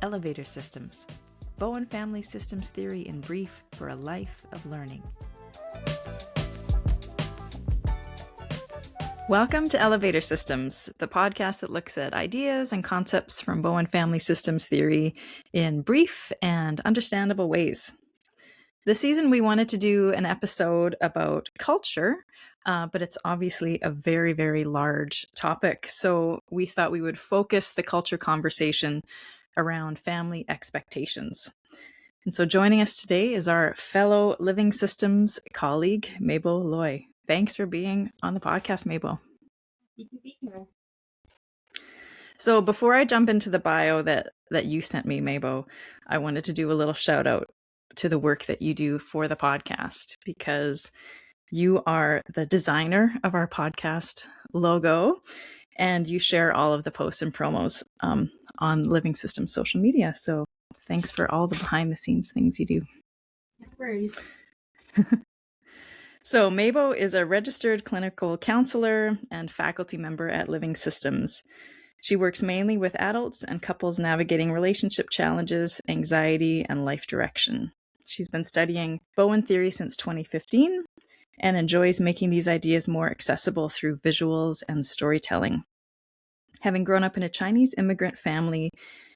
Elevator Systems, Bowen Family Systems Theory in brief for a life of learning. Welcome to Elevator Systems, the podcast that looks at ideas and concepts from Bowen Family Systems Theory in brief and understandable ways. This season, we wanted to do an episode about culture, but it's obviously a very, very large topic. So we thought we would focus the culture conversation around family expectations. And so joining us today is our fellow Living Systems colleague, Maybo Lui. Thanks for being on the podcast, Maybo. You can be here. So before I jump into the bio that you sent me, Maybo, I wanted to do a little shout out to the work that you do for the podcast, because you are the designer of our podcast logo and you share all of the posts and promos on Living Systems social media. So thanks for all the behind the scenes things you do. No worries. So Maybo is a registered clinical counselor and faculty member at Living Systems. She works mainly with adults and couples navigating relationship challenges, anxiety, and life direction. She's been studying Bowen Theory since 2015 and enjoys making these ideas more accessible through visuals and storytelling. Having grown up in a Chinese immigrant family,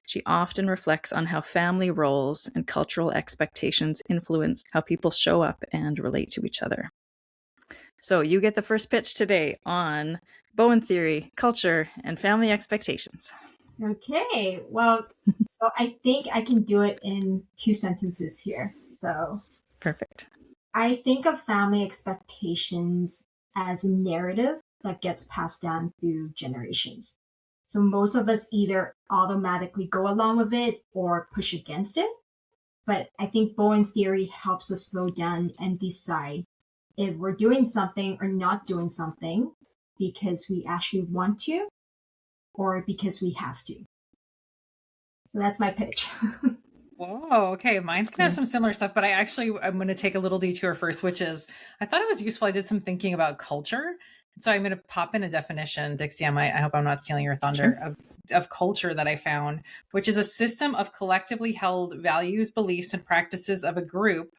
she often reflects on how family roles and cultural expectations influence how people show up and relate to each other. So you get the first pitch today on Bowen Theory, culture, and family expectations. Okay, well, so I think I can do it in 2 sentences here. So Perfect. I think of family expectations as a narrative that gets passed down through generations. So most of us either automatically go along with it or push against it. But I think Bowen Theory helps us slow down and decide if we're doing something or not doing something because we actually want to or because we have to. So that's my pitch. Whoa, okay. Mine's gonna have some similar stuff, but I'm gonna take a little detour first, which is I thought it was useful. I did some thinking about culture. So I'm gonna pop in a definition, Dixie. I hope I'm not stealing your thunder of culture that I found, which is a system of collectively held values, beliefs, and practices of a group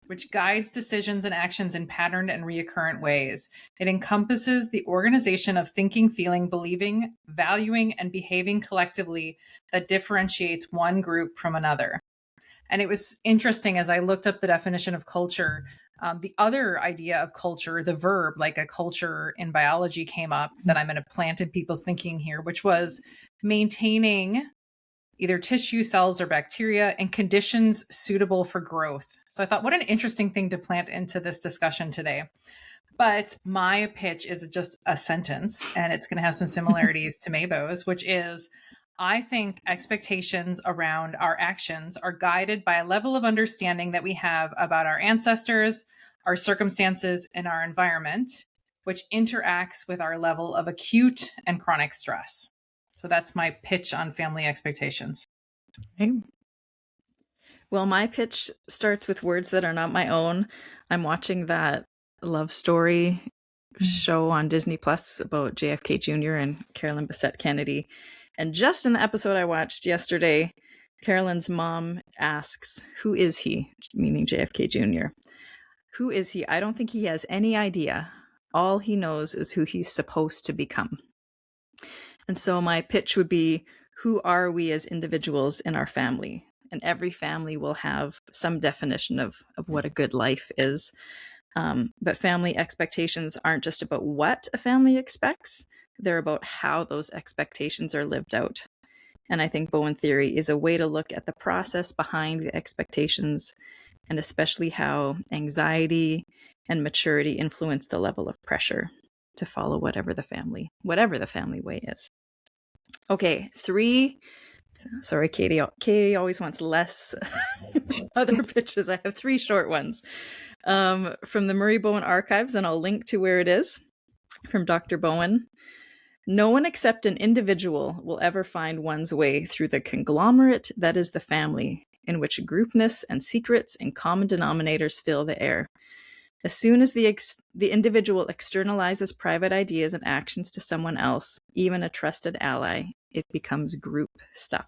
which guides decisions and actions in patterned and reoccurrent ways. It encompasses the organization of thinking, feeling, believing, valuing, and behaving collectively that differentiates one group from another. And it was interesting as I looked up the definition of culture, the other idea of culture, the verb, like a culture in biology, came up that I'm going to plant in people's thinking here, which was maintaining either tissue, cells, or bacteria in conditions suitable for growth. So I thought, what an interesting thing to plant into this discussion today. But my pitch is just a sentence, and it's going to have some similarities to Maybo's, which is, I think expectations around our actions are guided by a level of understanding that we have about our ancestors, our circumstances, and our environment, which interacts with our level of acute and chronic stress. So that's my pitch on family expectations. Okay. Well, my pitch starts with words that are not my own. I'm watching that love story show on Disney Plus about JFK Jr. and Carolyn Bessette Kennedy. And just in the episode I watched yesterday, Carolyn's mom asks, "Who is he?" meaning JFK Jr. Who is he? I don't think he has any idea. All he knows is who he's supposed to become. And so my pitch would be, who are we as individuals in our family? And every family will have some definition of what a good life is. But family expectations aren't just about what a family expects. They're about how those expectations are lived out. And I think Bowen Theory is a way to look at the process behind the expectations, and especially how anxiety and maturity influence the level of pressure to follow whatever the family way is. Okay, 3. Sorry, Katie. Katie always wants less other pitches. I have 3 short ones from the Murray Bowen Archives, and I'll link to where it is, from Dr. Bowen. No one except an individual will ever find one's way through the conglomerate that is the family, in which groupness and secrets and common denominators fill the air. As soon as the individual externalizes private ideas and actions to someone else, even a trusted ally, it becomes group stuff.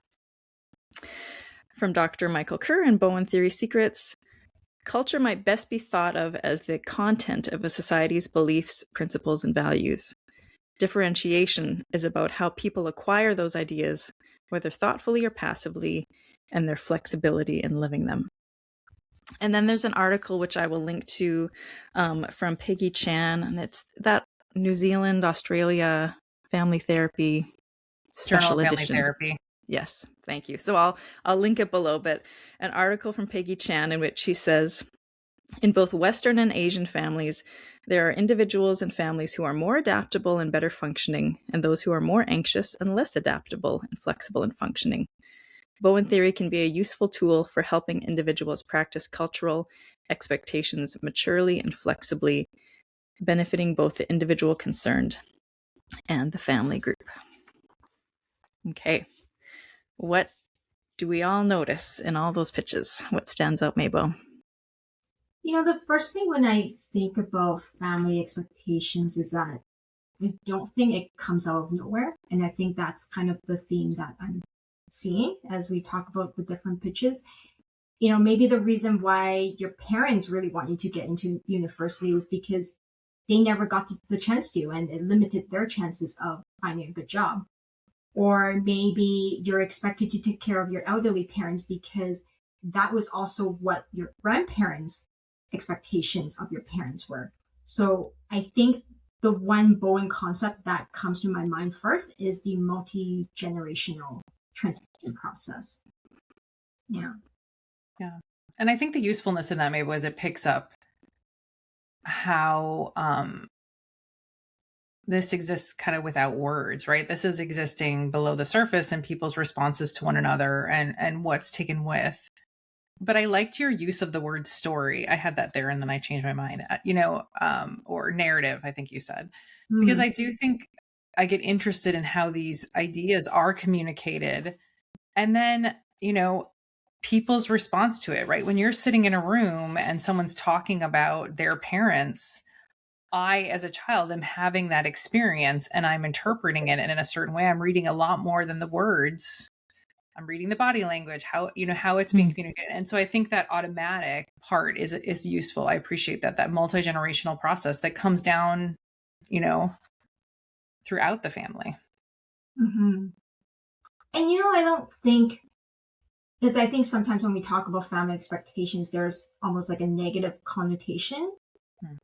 From Dr. Michael Kerr in Bowen Theory Secrets, culture might best be thought of as the content of a society's beliefs, principles, and values. Differentiation is about how people acquire those ideas, whether thoughtfully or passively, and their flexibility in living them. And then there's an article which I will link to from Peggy Chan, and it's that New Zealand, Australia Family Therapy Special Journal of Edition. Family Therapy. Yes, thank you. So I'll link it below, but an article from Peggy Chan in which she says, in both Western and Asian families, there are individuals and families who are more adaptable and better functioning, and those who are more anxious and less adaptable and flexible and functioning. Bowen Theory can be a useful tool for helping individuals practice cultural expectations maturely and flexibly, benefiting both the individual concerned and the family group. Okay. What do we all notice in all those pitches? What stands out, Maybo? The first thing when I think about family expectations is that I don't think it comes out of nowhere. And I think that's kind of the theme that I'm seeing as we talk about the different pitches. Maybe the reason why your parents really want you to get into university is because they never got the chance to, and it limited their chances of finding a good job. Or maybe you're expected to take care of your elderly parents because that was also what your grandparents' expectations of your parents were. So I think the one Bowen concept that comes to my mind first is the multi-generational transmission process. Yeah. Yeah. And I think the usefulness in that maybe was it picks up how this exists kind of without words, right? This is existing below the surface and people's responses to one another and what's taken with. But I liked your use of the word story. I had that there and then I changed my mind, or narrative, I think you said, because I do think I get interested in how these ideas are communicated and then, people's response to it, right? When you're sitting in a room and someone's talking about their parents, I, as a child, am having that experience and I'm interpreting it in a certain way. I'm reading a lot more than the words. I'm reading the body language, how it's being communicated. And so I think that automatic part is useful. I appreciate that multi-generational process that comes down, throughout the family. Mm-hmm. And, I don't think, because I think sometimes when we talk about family expectations, there's almost like a negative connotation.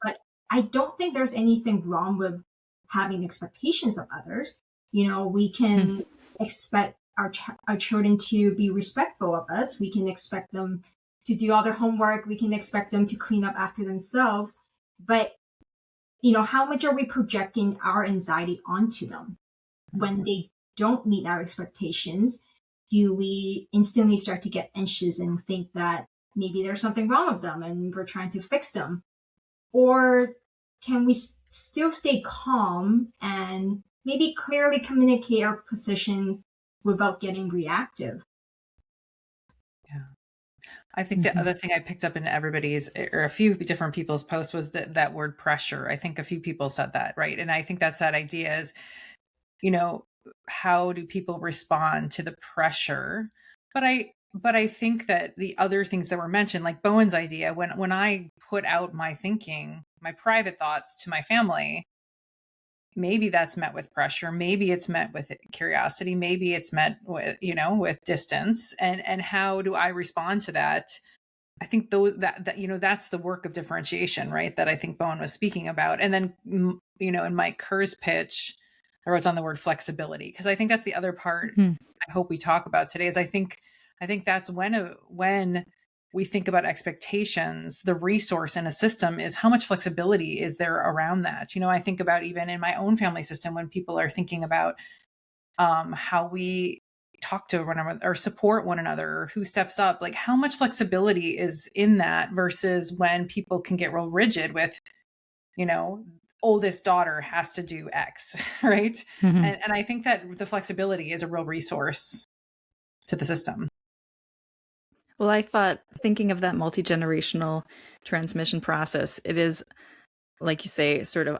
But I don't think there's anything wrong with having expectations of others. We can expect our children to be respectful of us. We can expect them to do all their homework. We can expect them to clean up after themselves. But, how much are we projecting our anxiety onto them? When they don't meet our expectations, do we instantly start to get anxious and think that maybe there's something wrong with them and we're trying to fix them? Or can we still stay calm and maybe clearly communicate our position without getting reactive? Yeah. I think the other thing I picked up in everybody's, or a few different people's posts, was that word pressure. I think a few people said that, right? And I think that's that idea is, how do people respond to the pressure? But I think that the other things that were mentioned, like Bowen's idea, when I put out my thinking, my private thoughts to my family, maybe that's met with pressure. Maybe it's met with curiosity. Maybe it's met with, with distance. And how do I respond to that? I think that's the work of differentiation, right? That I think Bowen was speaking about. And then, in Mike Kerr's pitch, I wrote down the word flexibility, because I think that's the other part I hope we talk about today is I think that's when we think about expectations, the resource in a system is how much flexibility is there around that. I think about even in my own family system, when people are thinking about how we talk to one another or support one another, or who steps up, like how much flexibility is in that versus when people can get real rigid with, oldest daughter has to do X, right? And I think that the flexibility is a real resource to the system. Well, I thought, thinking of that multi-generational transmission process, it is, like you say, sort of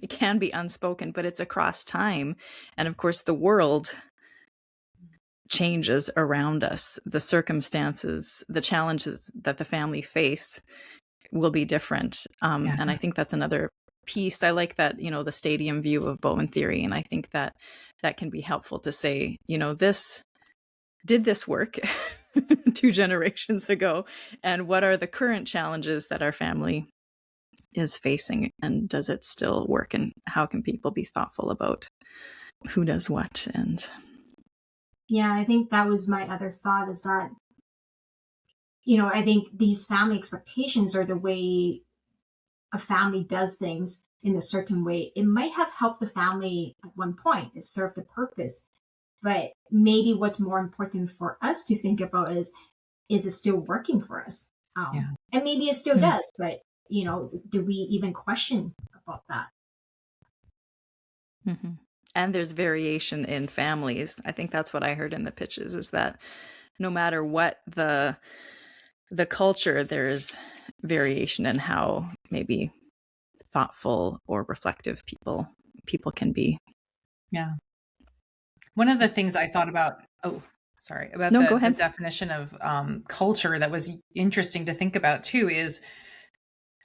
it can be unspoken, but it's across time. And of course, the world changes around us, the circumstances, the challenges that the family face will be different. And I think that's another piece. I like that, the stadium view of Bowen Theory. And I think that that can be helpful to say, did this work 2 generations ago? And what are the current challenges that our family is facing? And does it still work? And how can people be thoughtful about who does what? And yeah, I think that was my other thought, is that, I think these family expectations are the way a family does things in a certain way. It might have helped the family at one point. It served a purpose. But maybe what's more important for us to think about is it still working for us? And maybe it still does, but, do we even question about that? Mm-hmm. And there's variation in families. I think that's what I heard in the pitches, is that no matter what the culture, there's variation in how maybe thoughtful or reflective people can be. Yeah. One of the things I thought about, go the ahead. definition of culture that was interesting to think about too, is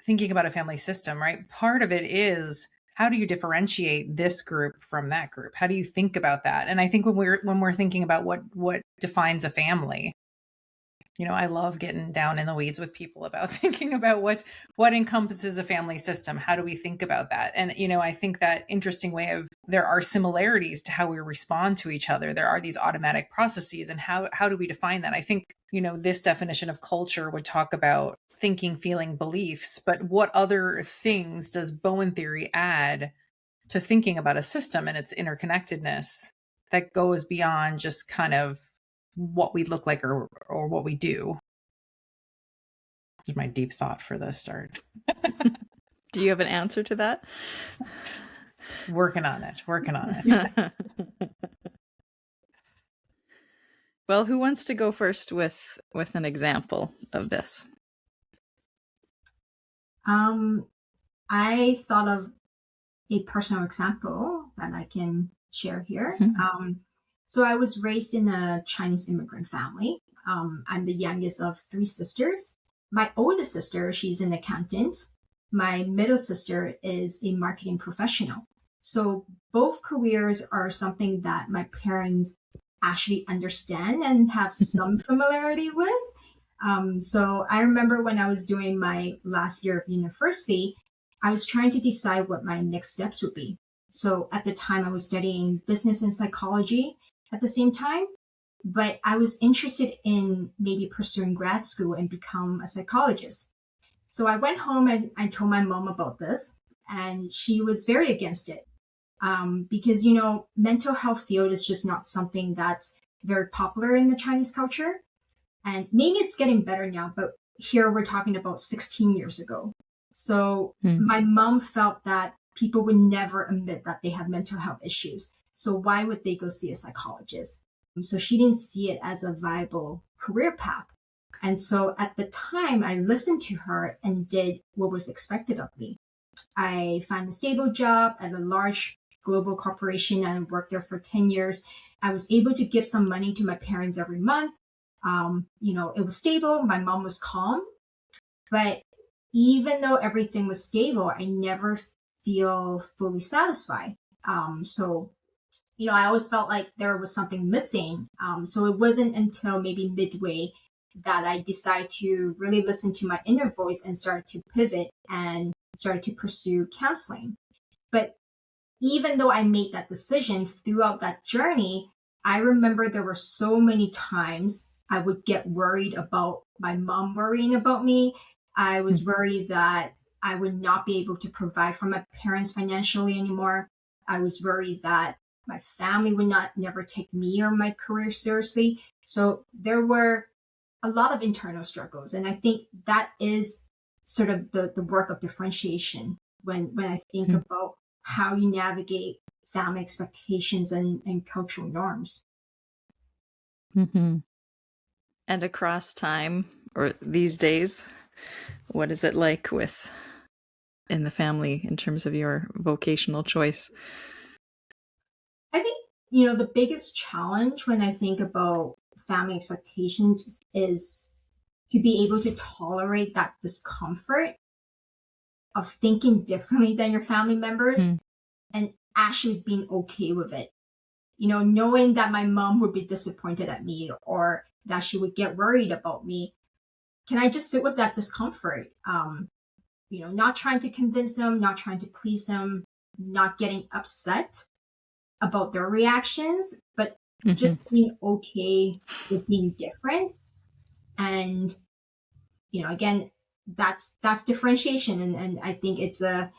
thinking about a family system, right? Part of it is, how do you differentiate this group from that group? How do you think about that? And I think when we're thinking about what defines a family, I love getting down in the weeds with people about thinking about what encompasses a family system. How do we think about that? And, I think that interesting way of, there are similarities to how we respond to each other. There are these automatic processes, and how do we define that? I think, this definition of culture would talk about thinking, feeling, beliefs, but what other things does Bowen Theory add to thinking about a system and its interconnectedness that goes beyond just kind of what we look like or what we do? Is my deep thought for the start. Do you have an answer to that? Working on it. Well, who wants to go first with an example of this? I thought of a personal example that I can share here. So I was raised in a Chinese immigrant family. I'm the youngest of 3 sisters. My oldest sister, she's an accountant. My middle sister is a marketing professional. So both careers are something that my parents actually understand and have some familiarity with. So I remember when I was doing my last year of university, I was trying to decide what my next steps would be. So at the time, I was studying business and psychology at the same time, but I was interested in maybe pursuing grad school and become a psychologist. So I went home and I told my mom about this, and she was very against it. Because, mental health field is just not something that's very popular in the Chinese culture. And maybe it's getting better now, but here we're talking about 16 years ago. So my mom felt that people would never admit that they have mental health issues. So why would they go see a psychologist? So she didn't see it as a viable career path. And so at the time, I listened to her and did what was expected of me. I found a stable job at a large global corporation and worked there for 10 years. I was able to give some money to my parents every month. It was stable. My mom was calm. But even though everything was stable, I never feel fully satisfied. I always felt like there was something missing. So it wasn't until maybe midway that I decided to really listen to my inner voice and started to pivot and started to pursue counseling. But even though I made that decision, throughout that journey, I remember there were so many times I would get worried about my mom worrying about me. I was worried that I would not be able to provide for my parents financially anymore. I was worried that my family would never take me or my career seriously. So there were a lot of internal struggles. And I think that is sort of the work of differentiation when I think about how you navigate family expectations and cultural norms. Mm-hmm. And across time, or these days, what is it like in the family in terms of your vocational choice? I think the biggest challenge when I think about family expectations is to be able to tolerate that discomfort of thinking differently than your family members and actually being okay with it. Knowing that my mom would be disappointed at me or that she would get worried about me. Can I just sit with that discomfort? Not trying to convince them, not trying to please them, not getting upset about their reactions, but just being okay with being different. And, again, that's differentiation. And I think it's an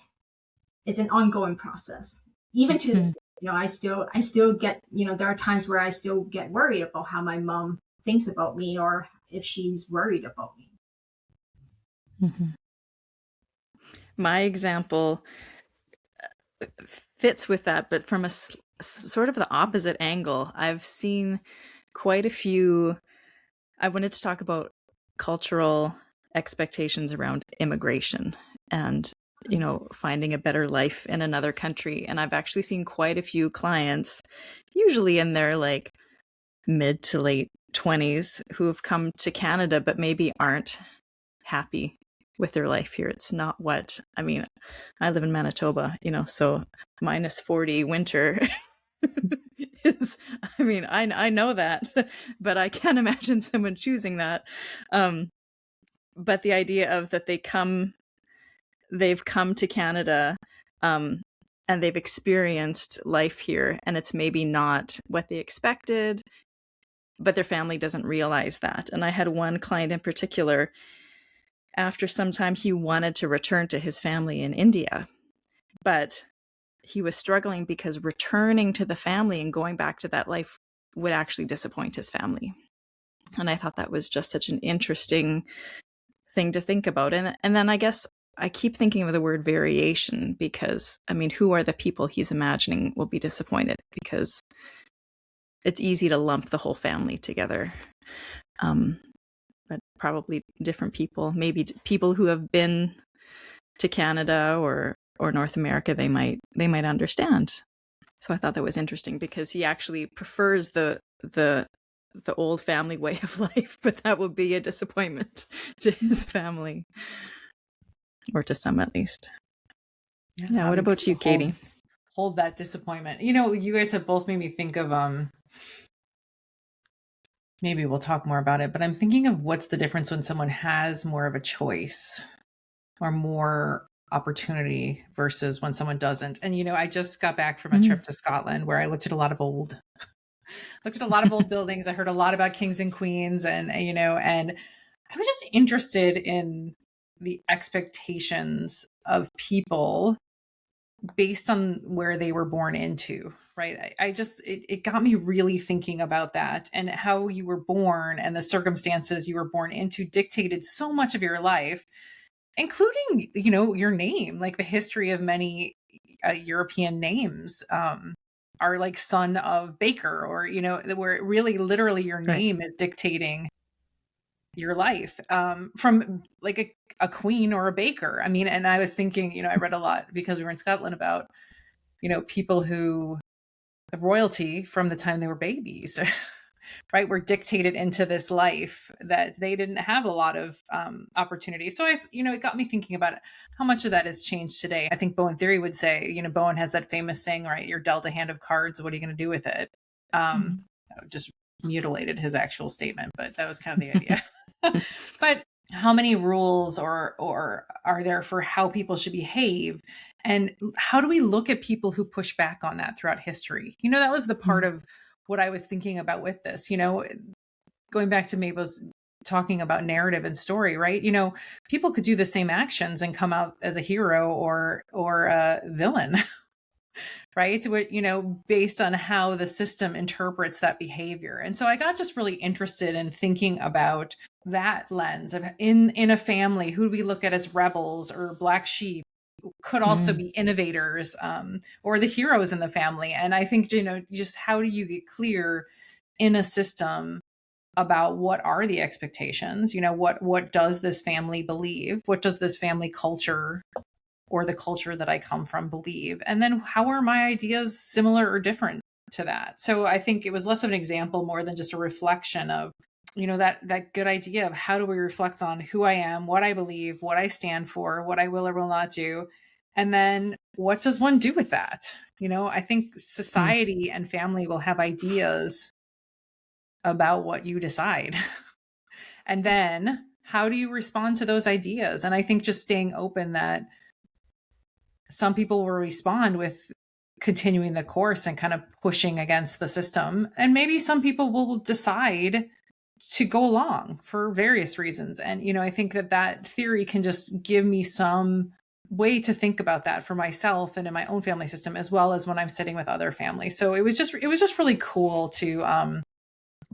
ongoing process. Even to this day, I still get, there are times where I still get worried about how my mom thinks about me or if she's worried about me. My example fits with that, but from a sort of the opposite angle. I've seen quite a few. I wanted to talk about cultural expectations around immigration and, finding a better life in another country. And I've actually seen quite a few clients, usually in their like mid to late 20s, who have come to Canada, but maybe aren't happy with their life here. It's not what, I live in Manitoba, so -40 winter is, I know that, but I can't imagine someone choosing that. But the idea of that they've come to Canada, and they've experienced life here, and it's maybe not what they expected, but their family doesn't realize that. And I had one client in particular, after some time, he wanted to return to his family in India, but he was struggling because returning to the family and going back to that life would actually disappoint his family. And I thought that was just such an interesting thing to think about. And then I guess I keep thinking of the word variation because, who are the people he's imagining will be disappointed? Because it's easy to lump the whole family together. But probably different people, maybe people who have been to Canada or North America, they might understand. So I thought that was interesting because he actually prefers the old family way of life, but that would be a disappointment to his family, or to some at least. Yeah. What about you, Katie? Hold that disappointment. You guys have both made me think of maybe we'll talk more about it, but I'm thinking of what's the difference when someone has more of a choice or more opportunity versus when someone doesn't. And, I just got back from a trip to Scotland where I looked at a lot of old buildings. I heard a lot about kings and queens and I was just interested in the expectations of people based on where they were born into, right? It got me really thinking about that, and how you were born and the circumstances you were born into dictated so much of your life, including, your name. Like the history of many European names are like son of baker, or, where really literally your name is dictating your life, from like a queen or a baker. And I was thinking, I read a lot because we were in Scotland about, people who royalty from the time they were babies, right, were dictated into this life that they didn't have a lot of opportunity. So it got me thinking about how much of that has changed today. I think Bowen Theory would say, Bowen has that famous saying, right, you're dealt a hand of cards, what are you going to do with it? Just mutilated his actual statement, but that was kind of the idea. But how many rules or are there for how people should behave? And how do we look at people who push back on that throughout history? That was the part of what I was thinking about with this, going back to Maybo's talking about narrative and story, right? People could do the same actions and come out as a hero or a villain, right? Based on how the system interprets that behavior. And so I got just really interested in thinking about that lens of in a family, who do we look at as rebels or black sheep, could also be innovators, or the heroes in the family. And I think, just how do you get clear in a system about what are the expectations? What does this family believe? What does this family culture or the culture that I come from believe? And then how are my ideas similar or different to that. So I think it was less of an example more than just a reflection of, that good idea of how do we reflect on who I am, what I believe, what I stand for, what I will or will not do. And then what does one do with that? I think society and family will have ideas about what you decide. And then how do you respond to those ideas? And I think just staying open that some people will respond with continuing the course and kind of pushing against the system. And maybe some people will decide to go along for various reasons. And, I think that theory can just give me some way to think about that for myself and in my own family system, as well as when I'm sitting with other families. So it was just really cool to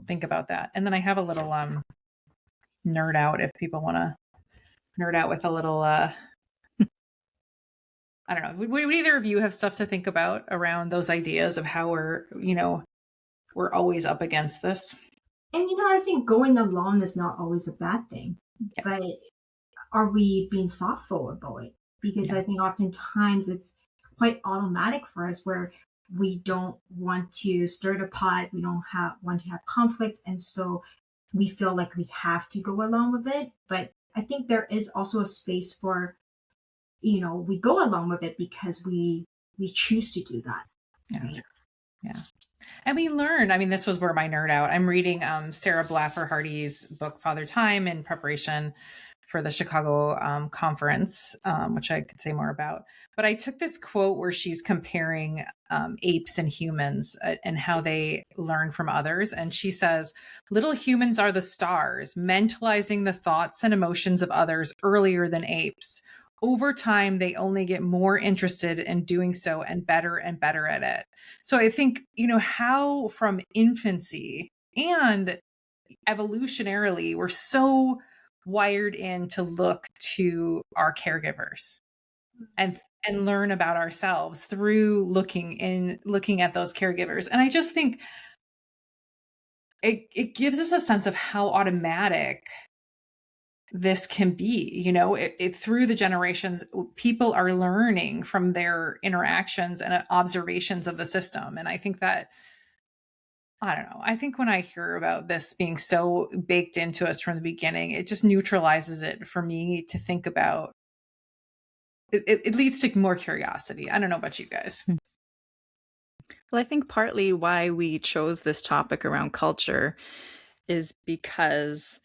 think about that. And then I have a little nerd out if people want to nerd out with a little I don't know. Would either of you have stuff to think about around those ideas of how we're always up against this? And I think going along is not always a bad thing, but are we being thoughtful about it? Because I think oftentimes it's quite automatic for us, where we don't want to stir the pot, we don't want to have conflicts, and so we feel like we have to go along with it. But I think there is also a space for, we go along with it because we choose to do that. Right? Yeah. And we learn. I mean, this was where my nerd out. I'm reading Sarah Blaffer Hardy's book, Father Time, in preparation for the Chicago conference, which I could say more about. But I took this quote where she's comparing apes and humans and how they learn from others. And she says, little humans are the stars, mentalizing the thoughts and emotions of others earlier than apes. Over time, they only get more interested in doing so and better at it. So I think, how from infancy and evolutionarily, we're so wired in to look to our caregivers and learn about ourselves through looking at those caregivers. And I just think it gives us a sense of how automatic this can be, through the generations. People are learning from their interactions and observations of the system. And I think that, I don't know, I think when I hear about this being so baked into us from the beginning, it just neutralizes it for me to think about. It leads to more curiosity. I don't know about you guys. Well, I think partly why we chose this topic around culture is because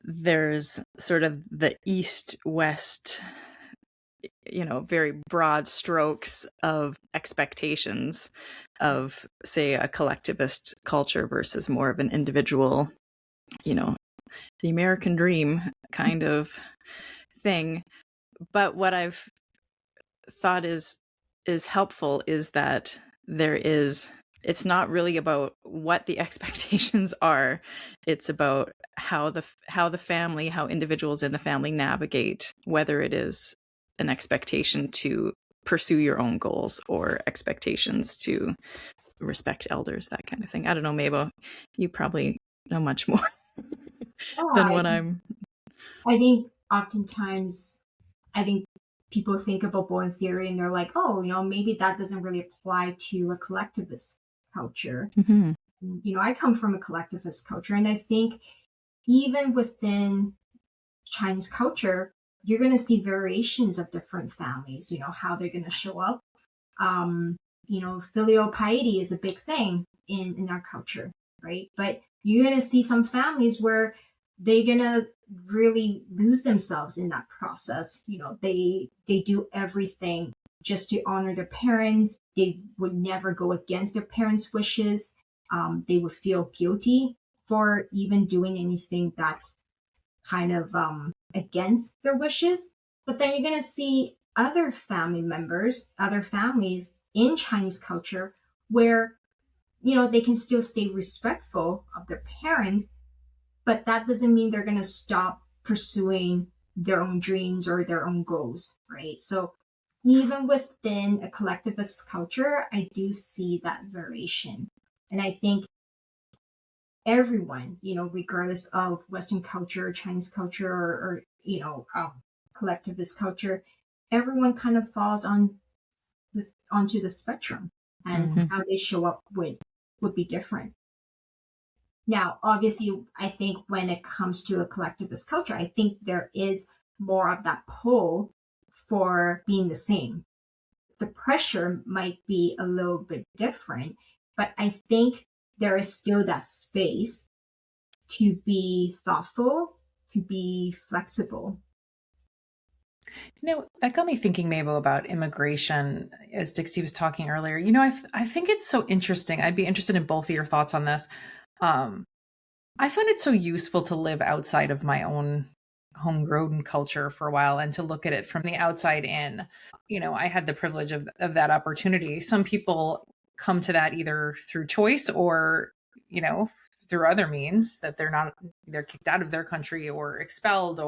there's sort of the east-west, very broad strokes of expectations of, say, a collectivist culture versus more of an individual, the American dream kind of thing. But what I've thought is helpful is that it's not really about what the expectations are. It's about how the family, how individuals in the family navigate, whether it is an expectation to pursue your own goals or expectations to respect elders, that kind of thing. I don't know, Maybo, you probably know much more than what I'm. I think oftentimes, people think about Bowen Theory and they're like, oh, maybe that doesn't really apply to a collectivist culture. Mm-hmm. I come from a collectivist culture, and I think even within Chinese culture, you're going to see variations of different families, how they're going to show up. Filial piety is a big thing in our culture, right? But you're going to see some families where they're going to really lose themselves in that process. They do everything just to honor their parents. They would never go against their parents' wishes. They would feel guilty for even doing anything that's kind of against their wishes. But then you're going to see other family members, other families in Chinese culture where, they can still stay respectful of their parents, but that doesn't mean they're going to stop pursuing their own dreams or their own goals, right? So even within a collectivist culture, I do see that variation. And I think everyone, regardless of Western culture, Chinese culture, or collectivist culture, everyone kind of falls onto the spectrum, and how they show up would be different. Now, obviously, I think when it comes to a collectivist culture, I think there is more of that pull for being the same. The pressure might be a little bit different, but I think there is still that space to be thoughtful, to be flexible. That got me thinking, Maybo, about immigration, as Dixie was talking earlier. I think it's so interesting. I'd be interested in both of your thoughts on this. I find it so useful to live outside of my own homegrown culture for a while and to look at it from the outside in. I had the privilege of that opportunity. Some people come to that either through choice or, through other means, that they're kicked out of their country or expelled,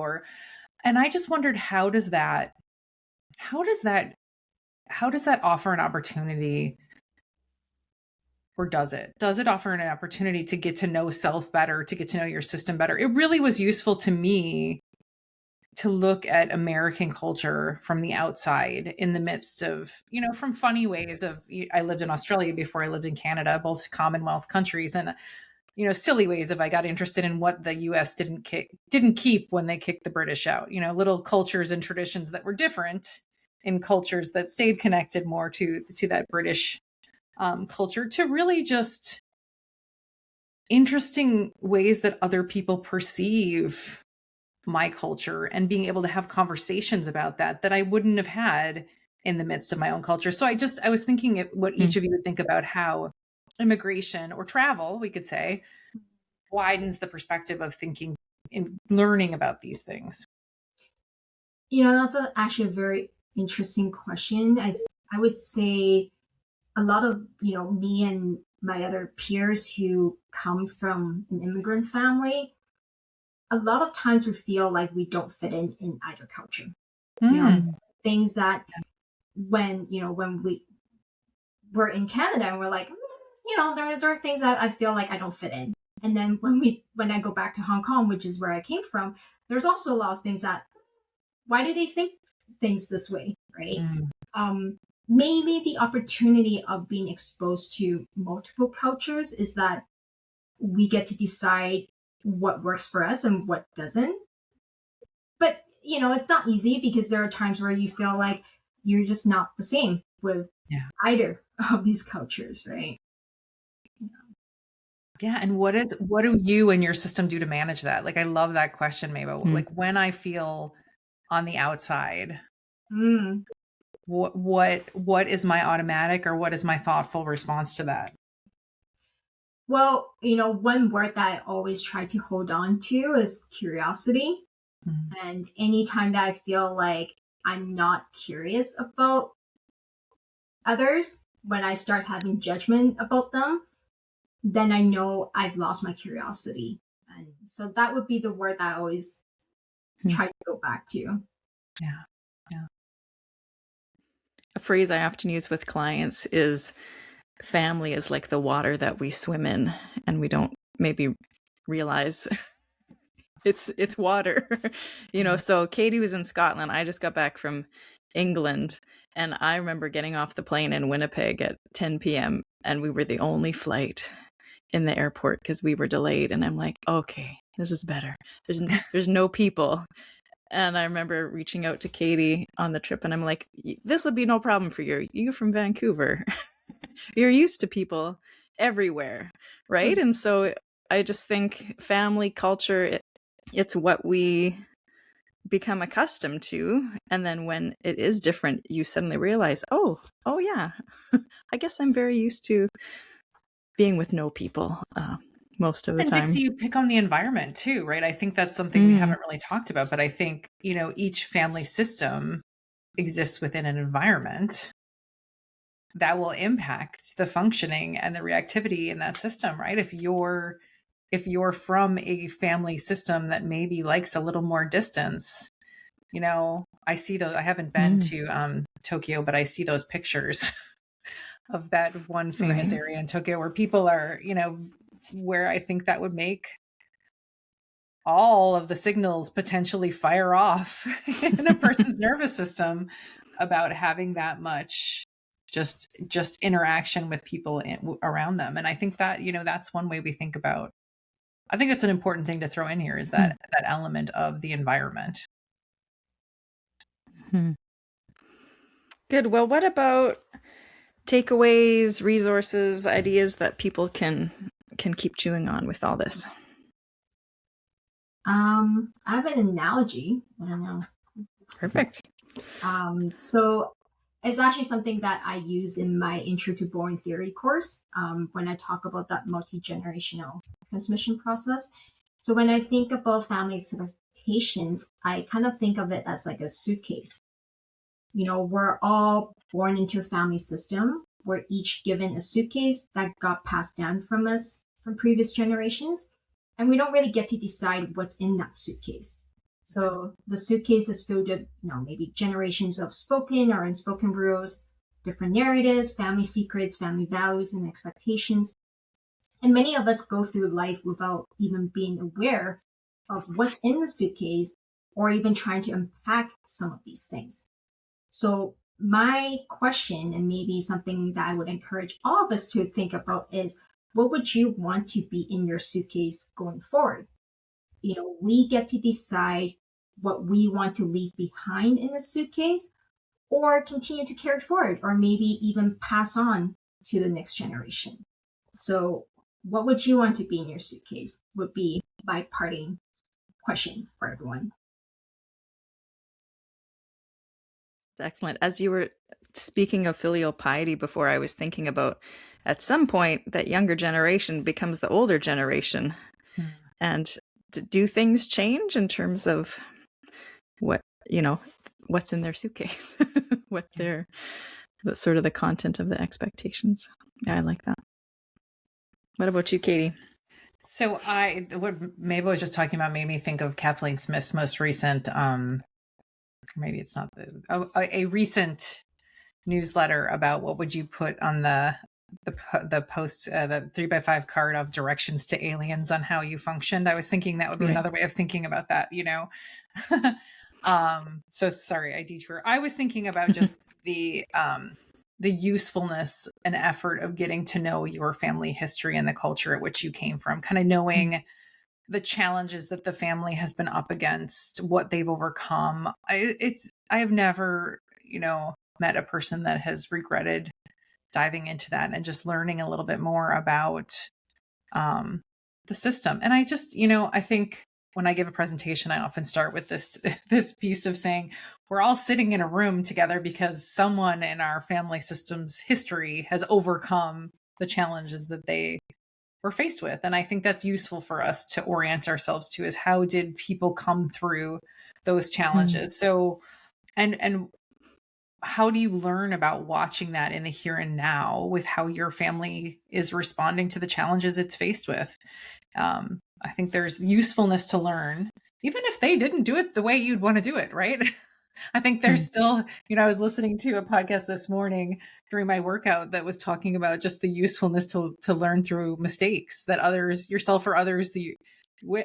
and I just wondered, how does that offer an opportunity? Or does it offer an opportunity to get to know self better, to get to know your system better? It really was useful to me to look at American culture from the outside, in the midst of, from funny ways of, I lived in Australia before I lived in Canada, both Commonwealth countries, and, silly ways of, I got interested in what the US didn't keep when they kicked the British out, little cultures and traditions that were different in cultures that stayed connected more to that British culture, to really just interesting ways that other people perceive my culture, and being able to have conversations about that I wouldn't have had in the midst of my own culture. So I was thinking what each of you would think about how immigration or travel, we could say, widens the perspective of thinking and learning about these things. That's actually a very interesting question. I would say a lot of, me and my other peers who come from an immigrant family, a lot of times we feel like we don't fit in either culture. Things that when we're in Canada and we're like, there are things that I feel like I don't fit in. And then when I go back to Hong Kong, which is where I came from, there's also a lot of things that, why do they think things this way, right? Maybe the opportunity of being exposed to multiple cultures is that we get to decide what works for us and what doesn't. But, it's not easy, because there are times where you feel like you're just not the same with either of these cultures, right? Yeah. And what do you and your system do to manage that? Like, I love that question, Maybo. Like, when I feel on the outside, what is my automatic, or what is my thoughtful response to that? Well, one word that I always try to hold on to is curiosity. And anytime that I feel like I'm not curious about others, when I start having judgment about them, then I know I've lost my curiosity. And so that would be the word that I always try to go back to. Yeah. A phrase I often use with clients is, family is like the water that we swim in, and we don't maybe realize it's water. So Katie was in Scotland. I just got back from England, and I remember getting off the plane in Winnipeg at 10 p.m. and we were the only flight in the airport because we were delayed. And I'm like, okay, this is better. There's no people. And I remember reaching out to Katie on the trip, and I'm like, this will be no problem for you. You're from Vancouver. You're used to people everywhere, right? And so I just think family culture, it's what we become accustomed to. And then when it is different, you suddenly realize, oh yeah, I guess I'm very used to being with no people most of the time. And Dixie, you pick on the environment too, right? I think that's something we haven't really talked about, but I think, each family system exists within an environment that will impact the functioning and the reactivity in that system, right? If you're from a family system that maybe likes a little more distance, I see those. I haven't been to Tokyo, but I see those pictures of that one famous area in Tokyo where people are, where I think that would make all of the signals potentially fire off in a person's nervous system about having that much just interaction with people around them. And I think that, that's one way we think about, I think that's an important thing to throw in here, is that element of the environment. Good. Well, what about takeaways, resources, ideas that people can keep chewing on with all this? I have an analogy. I don't know. Perfect. So it's actually something that I use in my Intro to Bowen Theory course when I talk about that multi-generational transmission process. So when I think about family expectations, I kind of think of it as like a suitcase. We're all born into a family system. We're each given a suitcase that got passed down from us from previous generations. And we don't really get to decide what's in that suitcase. So the suitcase is filled with, maybe generations of spoken or unspoken rules, different narratives, family secrets, family values, and expectations. And many of us go through life without even being aware of what's in the suitcase or even trying to unpack some of these things. So my question, and maybe something that I would encourage all of us to think about, is what would you want to be in your suitcase going forward? We get to decide what we want to leave behind in the suitcase or continue to carry forward, or maybe even pass on to the next generation. So what would you want to be in your suitcase would be my parting question for everyone. Excellent. As you were speaking of filial piety before, I was thinking about, at some point, that younger generation becomes the older generation. And do things change in terms of what's in their suitcase, sort of the content of the expectations? Yeah, I like that. What about you, Katie? So what Maybo was just talking about made me think of Kathleen Smith's most recent, maybe it's not a recent newsletter about what would you put on the post, the 3x5 card of directions to aliens on how you functioned. I was thinking that would be another way of thinking about that, so sorry, I detour. I was thinking about just the usefulness and effort of getting to know your family history and the culture at which you came from, kind of knowing the challenges that the family has been up against, what they've overcome. I have never, met a person that has regretted diving into that and just learning a little bit more about the system. And I just, I think when I give a presentation, I often start with this piece of saying, we're all sitting in a room together because someone in our family system's history has overcome the challenges that they were faced with. And I think that's useful for us to orient ourselves to, is how did people come through those challenges? So, and how do you learn about watching that in the here and now with how your family is responding to the challenges it's faced with? I think there's usefulness to learn, even if they didn't do it the way you'd want to do it, right? I think there's still, I was listening to a podcast this morning during my workout that was talking about just the usefulness to learn through mistakes that others, yourself or others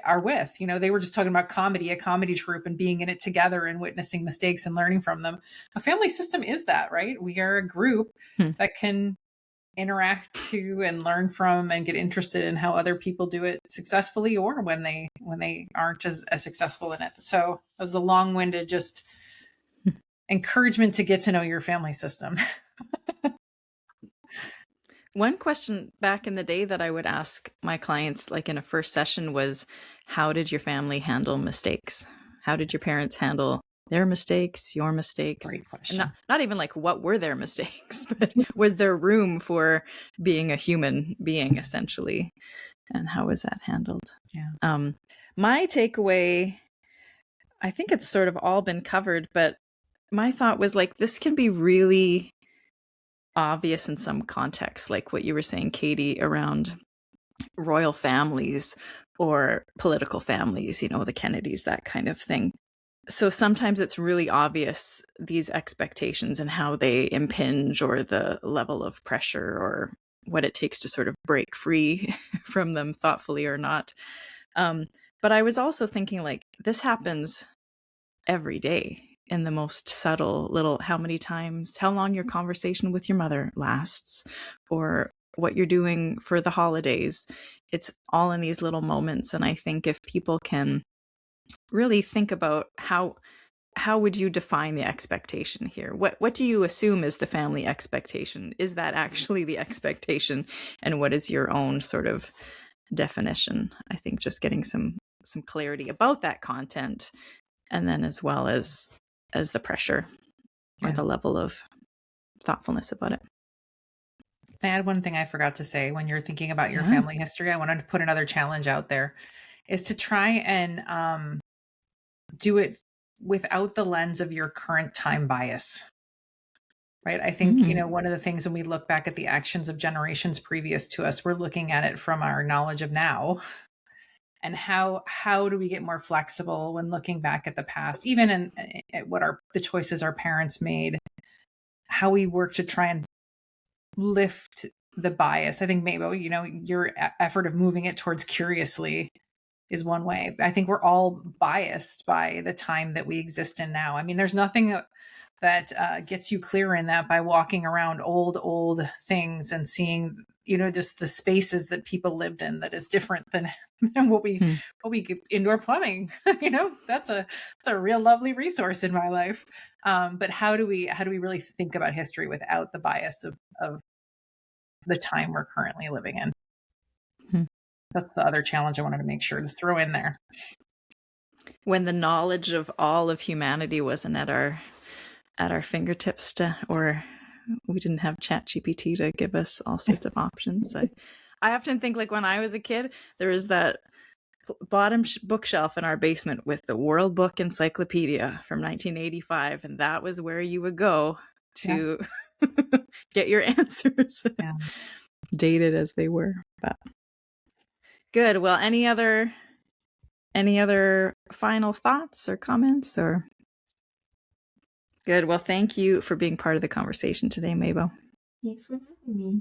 are with. They were just talking about a comedy troupe, and being in it together and witnessing mistakes and learning from them. A family system is that, right? We are a group that can interact to and learn from and get interested in how other people do it successfully, or when they aren't as successful in it. So it was a long-winded just encouragement to get to know your family system. One question back in the day that I would ask my clients, like in a first session, was, how did your family handle mistakes? How did your parents handle their mistakes, your mistakes? Great question. And not even like what were their mistakes, but was there room for being a human being, essentially? And how was that handled? Yeah. My takeaway, I think it's sort of all been covered, but my thought was like, this can be really obvious in some contexts, like what you were saying, Katie, around royal families or political families, the Kennedys, that kind of thing. So sometimes it's really obvious, these expectations and how they impinge, or the level of pressure, or what it takes to sort of break free from them, thoughtfully or not. But I was also thinking, like, this happens every day in the most subtle little, how long your conversation with your mother lasts, or what you're doing for the holidays. It's all in these little moments. And I think if people can really think about how would you define the expectation here? What do you assume is the family expectation? Is that actually the expectation? And what is your own sort of definition? I think just getting some clarity about that content, and then as well as the pressure or the level of thoughtfulness about it. I add one thing I forgot to say when you're thinking about your family history. I wanted to put another challenge out there, is to try and do it without the lens of your current time bias. Right. I think, one of the things when we look back at the actions of generations previous to us, we're looking at it from our knowledge of now. And how do we get more flexible when looking back at the past, even at what the choices our parents made, how we work to try and lift the bias. I think Maybo, your effort of moving it towards curiously is one way. I think we're all biased by the time that we exist in now. I mean, there's nothing that gets you clear in that by walking around old things and seeing, just the spaces that people lived in that is different than what we indoor plumbing. That's a real lovely resource in my life. But how do we really think about history without the bias of the time we're currently living in? That's the other challenge I wanted to make sure to throw in there. When the knowledge of all of humanity wasn't at our fingertips, or we didn't have ChatGPT to give us all sorts of options. I often think, like, when I was a kid, there was that bottom bookshelf in our basement with the World Book Encyclopedia from 1985, and that was where you would go to get your answers, dated as they were. But good. Well, any other final thoughts or comments? Or good. Well, thank you for being part of the conversation today, Maybo. Thanks for having me.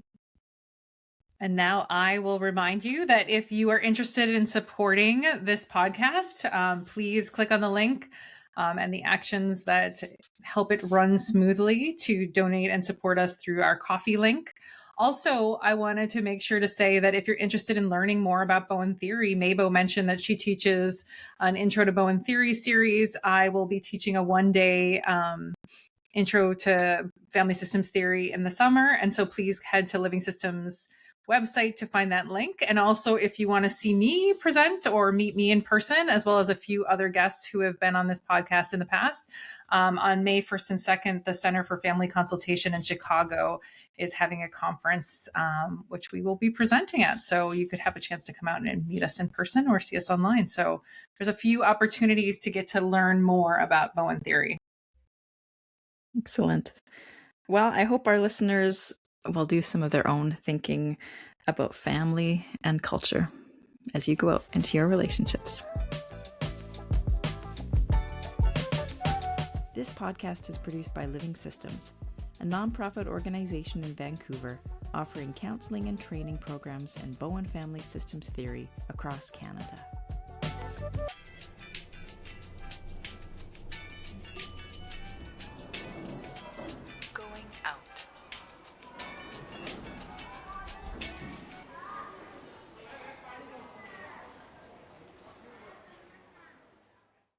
And now I will remind you that if you are interested in supporting this podcast, please click on the link and the actions that help it run smoothly to donate and support us through our Ko-fi link. Also, I wanted to make sure to say that if you're interested in learning more about Bowen Theory, Maybo mentioned that she teaches an Intro to Bowen Theory series. I will be teaching a one-day Intro to Family Systems Theory in the summer. And so please head to Living Systems website to find that link. And also, if you want to see me present or meet me in person, as well as a few other guests who have been on this podcast in the past, on May 1st and 2nd, the Center for Family Consultation in Chicago is having a conference, which we will be presenting at. So you could have a chance to come out and meet us in person or see us online. So there's a few opportunities to get to learn more about Bowen Theory. Excellent. Well, I hope our listeners will do some of their own thinking about family and culture as you go out into your relationships. This podcast is produced by Living Systems, a nonprofit organization in Vancouver offering counseling and training programs in Bowen family systems theory across Canada.